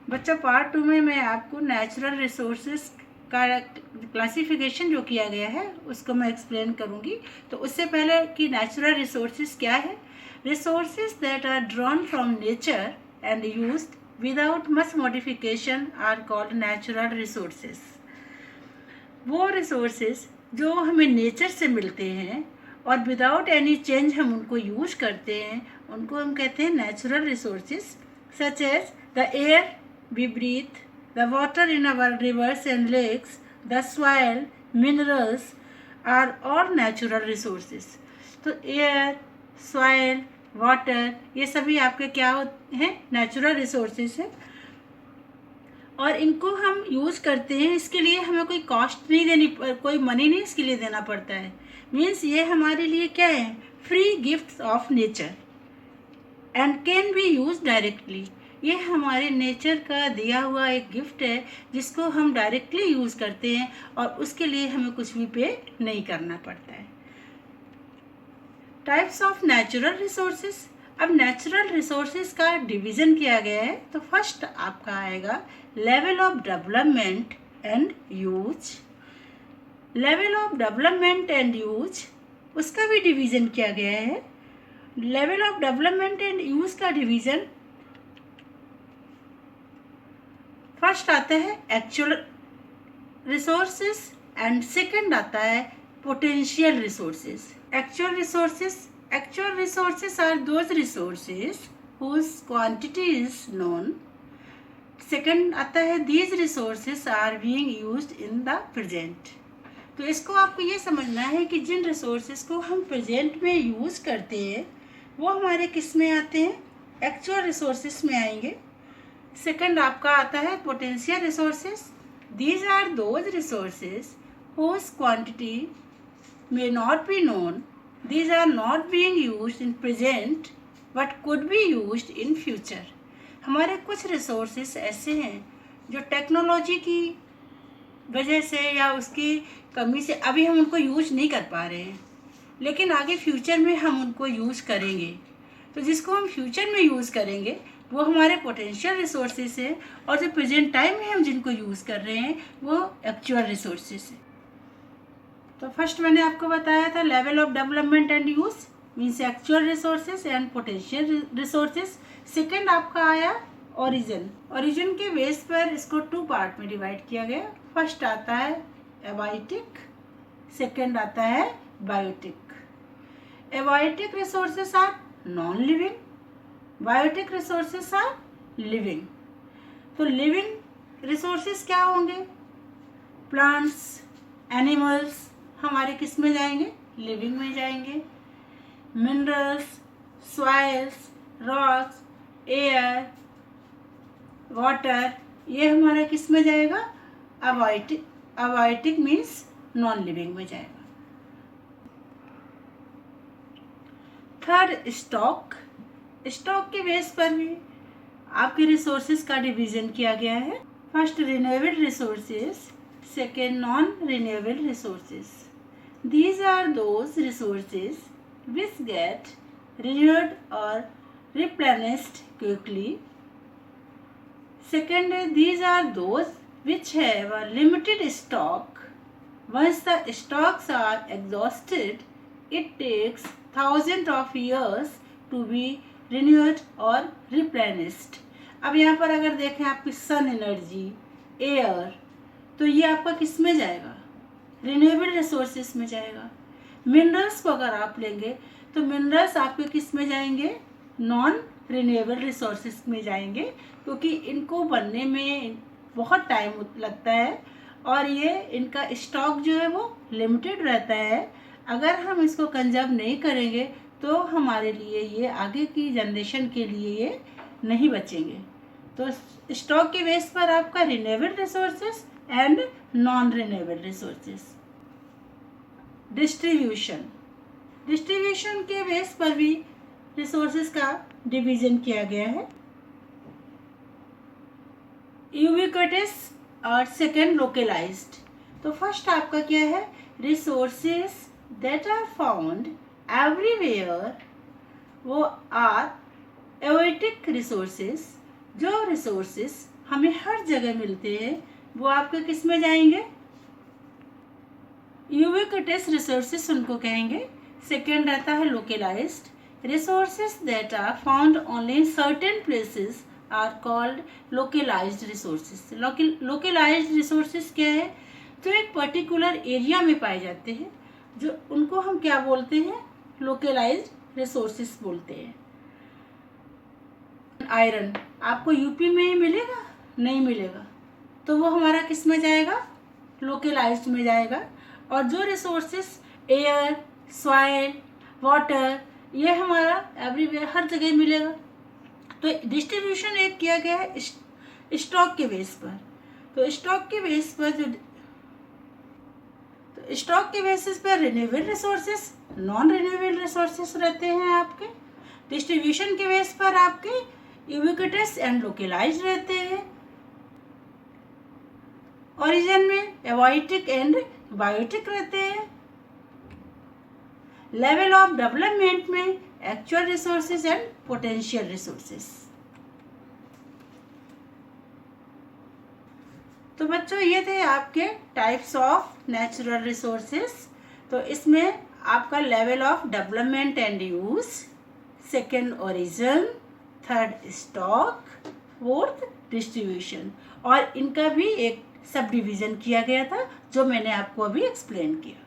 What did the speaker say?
बच्चा पार्ट 2 में मैं आपको नेचुरल रिसोर्सेज का क्लासिफिकेशन जो किया गया है उसको मैं एक्सप्लेन करूँगी। तो उससे पहले कि नेचुरल रिसोर्सेज क्या है। Resources that are drawn from nature and used without much modification are called natural resources. वो रिसोर्सेज जो हमें नेचर से मिलते हैं और विदाउट एनी चेंज हम उनको यूज करते हैं, उनको हम कहते हैं natural resources. Such as the air we breathe, the water in our rivers and lakes, the soil, minerals are all natural resources. तो एयर, सॉइल, वाटर ये सभी आपके क्या हैं, नेचुरल रिसोर्सेज हैं और इनको हम यूज़ करते हैं। इसके लिए हमें कोई कॉस्ट नहीं देनी, कोई मनी नहीं इसके लिए देना पड़ता है। मीन्स ये हमारे लिए क्या है, free gifts of nature and can be use directly. ये हमारे नेचर का दिया हुआ एक गिफ्ट है जिसको हम डायरेक्टली यूज़ करते हैं और उसके लिए हमें कुछ भी पे नहीं करना पड़ता है। Types of natural resources. अब नेचुरल रिसोर्सेज का डिवीज़न किया गया है। तो फर्स्ट आपका आएगा level of development and use. Level of development and use उसका भी डिवीज़न किया गया है। Level of development and use का डिवीज़न फर्स्ट आता है एक्चुअल रिसोर्सेज एंड सेकंड आता है potential resources. Actual resources are those resources whose quantity is known. Second आता है these resources are being used in the present. तो इसको आपको ये समझना है कि जिन रिसोर्सेज को हम प्रेजेंट में यूज़ करते हैं वो हमारे किस में आते हैं, एक्चुअल रिसोर्सेज में आएंगे। सेकंड आपका आता है potential resources. These are those resources whose quantity may not be known. These are not being used in present but could be used in future. हमारे कुछ रिसोर्सेज ऐसे हैं जो टेक्नोलॉजी की वजह से या उसकी कमी से अभी हम उनको यूज नहीं कर पा रहे हैं, लेकिन आगे फ्यूचर में हम उनको यूज़ करेंगे। तो जिसको हम फ्यूचर में यूज़ करेंगे वो हमारे पोटेंशियल रिसोर्सेज है और जो प्रेजेंट टाइम में हम जिनको यूज़ कर रहे हैं वो एक्चुअल रिसोर्सेज है। तो फर्स्ट मैंने आपको बताया था level of development and use means actual resources and potential resources. Second आपका आया ओरिजिन। ओरिजिन के बेस पर इसको 2 पार्ट में डिवाइड किया गया। फर्स्ट आता है एबायोटिक, सेकेंड आता है biotic. Abiotic resources are non living, biotic resources are living. तो लिविंग रिसोर्सेज क्या होंगे, प्लांट्स, एनिमल्स हमारे किस में जाएंगे, लिविंग में जाएंगे। Minerals, soils, rocks, air, water ये हमारा किस में जाएगा, abiotic. Abiotic means non living में जाएगा। Third stock. स्टॉक के बेस पर भी आपके रिसोर्सेज का डिवीजन किया गया है। First renewable resources, second non renewable resources. These are those resources which get renewed or replenished quickly. Second, these are those which have a limited stock. Once the stocks are exhausted, it takes thousands of years to be renewed or replenished. अब यहाँ पर अगर देखें आपकी sun energy, air, तो ये आपका किस में जाएगा, रिन्यूएबल रिसोर्सेज में जाएगा। मिनरल्स को अगर आप लेंगे तो मिनरल्स आपके किस में जाएंगे, नॉन रिन्यूएबल रिसोर्सेज में जाएंगे, क्योंकि इनको बनने में बहुत टाइम लगता है और ये इनका स्टॉक जो है वो लिमिटेड रहता है। अगर हम इसको कंजर्व नहीं करेंगे तो हमारे लिए ये आगे की जनरेशन के लिए ये नहीं बचेंगे। तो स्टॉक के बेस पर आपका renewable resources and non renewable resources. Distribution के बेस पर भी रिसोर्सेज का डिवीजन किया गया है। यूबिक्विटस और सेकेंड लोकलाइज्ड। तो फर्स्ट आपका क्या है, resources that are found everywhere, वो आर एबायोटिक रिसोर्सेज। जो रिसोर्सेज हमें हर जगह मिलते हैं, वो आपके किस में जाएंगे? यूबिक्विटस रिसोर्सेस उनको कहेंगे। सेकेंड रहता है localised resources that are found only in certain places are called localised resources. Localised resources क्या है? जो एक पर्टिकुलर एरिया में पाए जाते हैं, जो उनको हम क्या बोलते हैं? लोकलाइज्ड रिसोर्सेस बोलते हैं। आयरन आपको यूपी में ही मिलेगा? नहीं मिलेगा, तो वो हमारा किस में जाएगा? लोकलाइज्ड में जाएगा। और जो रिसोर्सेस एयर, सॉइल, वाटर, ये हमारा एवरीवेयर हर जगह मिलेगा। तो डिस्ट्रीब्यूशन एक किया गया है स्टॉक के बेस पर। तो स्टॉक के बेस पर renewable resources, non renewable resources रहते हैं आपके। डिस्ट्रीब्यूशन के बेस पर आपके यूबिक्विटस एंड लोकलाइज्ड रहते हैं। ओरिजिन में एबायोटिक एंड बायोटिक रहते हैं। लेवल ऑफ डेवलपमेंट में actual resources and potential resources. तो बच्चों ये थे आपके टाइप्स ऑफ नेचुरल रिसोर्सेज। तो इसमें आपका level of development and use, second origin, third stock, fourth distribution, और इनका भी एक सब डिवीजन किया गया था जो मैंने आपको अभी एक्सप्लेन किया।